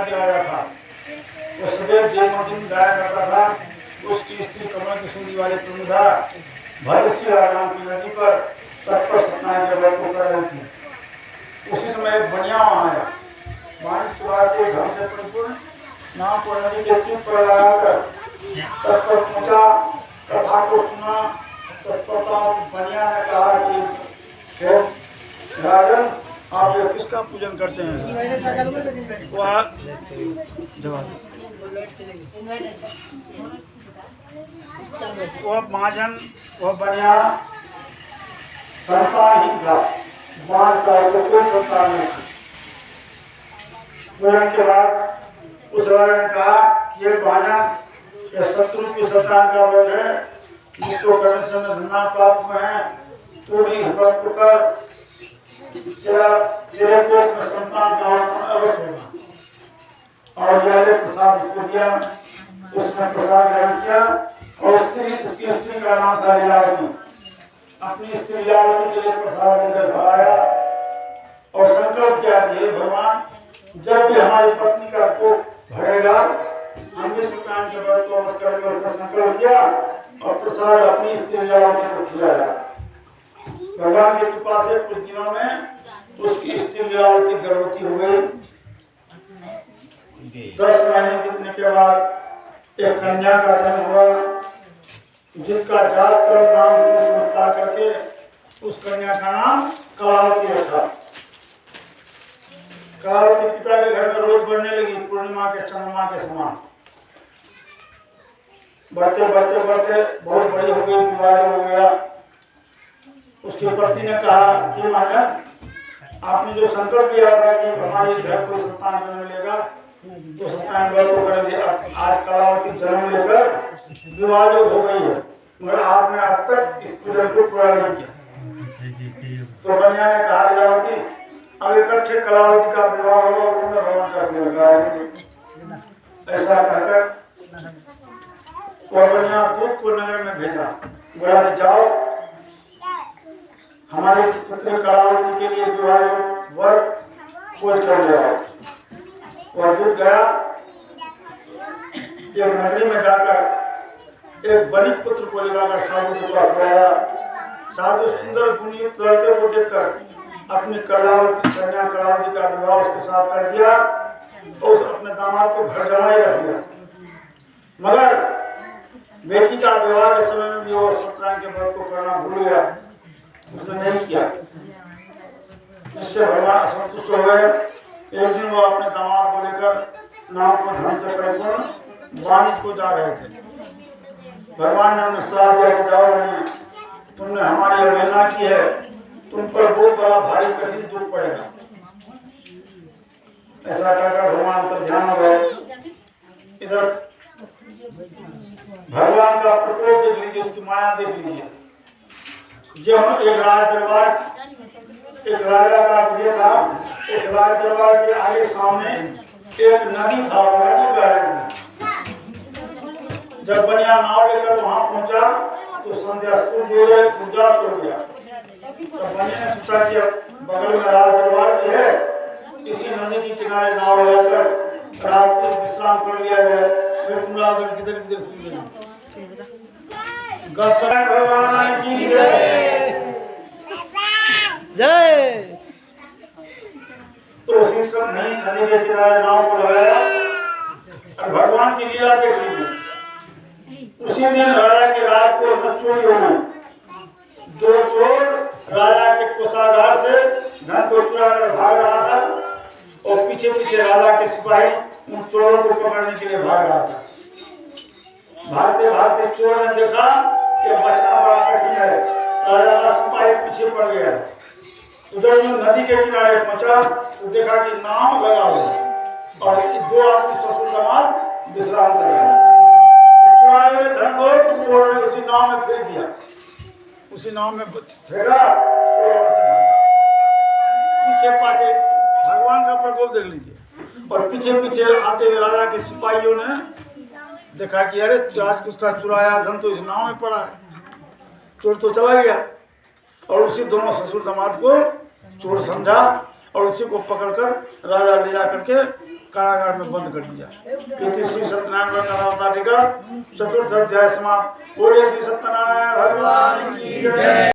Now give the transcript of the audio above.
चक्रवर्ती राजा था। वो सदैव जयमंदिर गाया करता था। उसकी स्त्री कमल किशोरी वाले प्रमुखा भरत सिंह राम की नदी पर तट पर सत्यनारायण के व्रत को कर रही थी। उसी समय एक बनिया वहां आया। बारिश के बाद एक ढंग से परिपूर्ण नाव को नदी के तीर पर लगाकर तट पर पहुंचा। कथा को सुना। तत्परता बनिया ने कहा कि हे राजन, आप ये किसका पूजन करते हैं? वह जवाब वह महाजन, वह बनिया संतानहीन था। बांध का कोई संतान नहीं थी। पूजन के बाद उस राजा ने कहा कि ये महाजन, यह शत्रु की संतान का व्रत है, जिसको करने से धन्ना प्राप्त हुए हैं। तू भी व्रत कर, तेरे पेट में संतान का अवश्य होगा। और यह प्रसाद उसको दिया। उसने प्रसाद ग्रहण किया और उसकी स्त्री का नाम था लीलावती। अपनी स्त्री लीलावती के लिए प्रसाद लेकर घर आया और संकल्प किया कि हे भगवान, जब भी हमारी पत्नी का कोप भरेगा, हम भी सत्यनारायण के व्रत को अवश्य करेंगे। उसने संकल्प किया और प्रसाद अपनी स्त्री लीलावती को खिलाया। भगवान की कृपा से कुछ दिनों में उसकी स्त्री लीलावती गर्भवती हो गई। 10 महीने बीतने के बाद एक कन्या का जन्म हुआ, जिसका जात कर्म नाम संस्कार करके उस कन्या का नाम कलावती रखा। कलावती पिता के घर में रोज बढ़ने लगी, पूर्णिमा के चंद्रमा के समान। बढ़ते बढ़ते बढ़ते बहुत बड़ी हो गई, विवाह हो गया। उसके पति ने कहा कि महाराज, आपने जो संकल्प लिया था कि हमारे घर कोई संतान जन्म लेगा तो संतान व्रत को करेंगे। आज कलावती जन्म लेकर विवाह हो गई है, मगर आपने अब तक इस पूजन को पूरा नहीं किया। तो कन्या ने कहा लीलावती, अब इकट्ठे कलावती का विवाह होगा, उसमें भगवान का पूजन कराएंगे। ऐसा कहकर कन्या दूत को नगर में भेजा। बोला कि जाओ, हमारे पुत्री कलावती के लिए विवाह वर खोज कर ले आओ। और दूत गया। एक नगरी में जाकर एक बनिक पुत्र को लेकर साधु के पास गया। साधु सुंदर गुणयुक्त लड़के को देखकर अपनी कन्या कलावती का विवाह उसके साथ कर दिया और उस अपने दामाद को घर जमाई रख दिया। मगर बेटी का विवाह के समय में भी वो सत्यनारायण के व्रत को करना भूल गया, उसने नहीं किया। इससे भगवान असंतुष्ट हो गए। एक दिन वो अपने दामाद को लेकर नाव को धन से परिपूर्ण वाणिज्य को जा रहे थे। भगवान ने उन्हें सलाह दिया कि जाओ नहीं, तुमने हमारी अवहेलना की है, तुम पर बहुत बड़ा भारी कठिन दुख पड़ेगा। ऐसा कहकर भगवान पर ध्यान हो गए। इधर भगवान का प्रकोप देख लीजिए, उसकी माया देख लीजिए। जब एक राजा का विजय था, उस राज दरबार के आगे सामने एक नदी था, नदी बह रही थी। जब बनिया नाव लेकर वहां पहुंचा तो संध्या सूर्यास्त हो गया। तो बनिया ने सोचा कि बगल में राज दरबार भी है, इसी नदी के किनारे नाव लगाकर रात को विश्राम कर लिया जाए। फिर तुम लोग किधर किधर सुन लेना। भगवान की जय। तो उसी समय नदी के किनारे नाव को लगाया और भगवान की लीला देख लीजिए। उसी दिन राजा की रात को चोरी हो गई। 2 चोर राजा के कोषागार से धन को चुरा कर भाग रहा था और पीछे पीछे राजा के सिपाही उन चोरों को पकड़ने के लिए भाग रहा था। भागते भागते चोर ने देखा कि बचना बड़ा कठिन है। राजा का सिपाही पीछे पड़ गया। उधर नदी के किनारे पहुंचा तो देखा कि नाव लगा हुआ और 2 आदमी ससुर दामाद विश्राम कर रहे हैं। चुराए हुए धन को चोर ने उसी नाव में फेंक दिया। उसी नाव में फेंका, पीछे पाछे भगवान का प्रकोप देख लीजिए। और पीछे पीछे आते हुए राजा के सिपाहियों ने देखा कि अरे आज उसका चुराया धन तो इस नाव में पड़ा है। चोर तो चला गया और उसी दोनों ससुर दामाद को चोर समझा और उसी को पकड़कर राजा ले जा करके कारागार में बंद कर दिया। इति श्री सत्यनारायण व्रत अवतारिका चतुर्थ अध्याय समाप्त। बोले श्री सत्यनारायण भगवान की जय।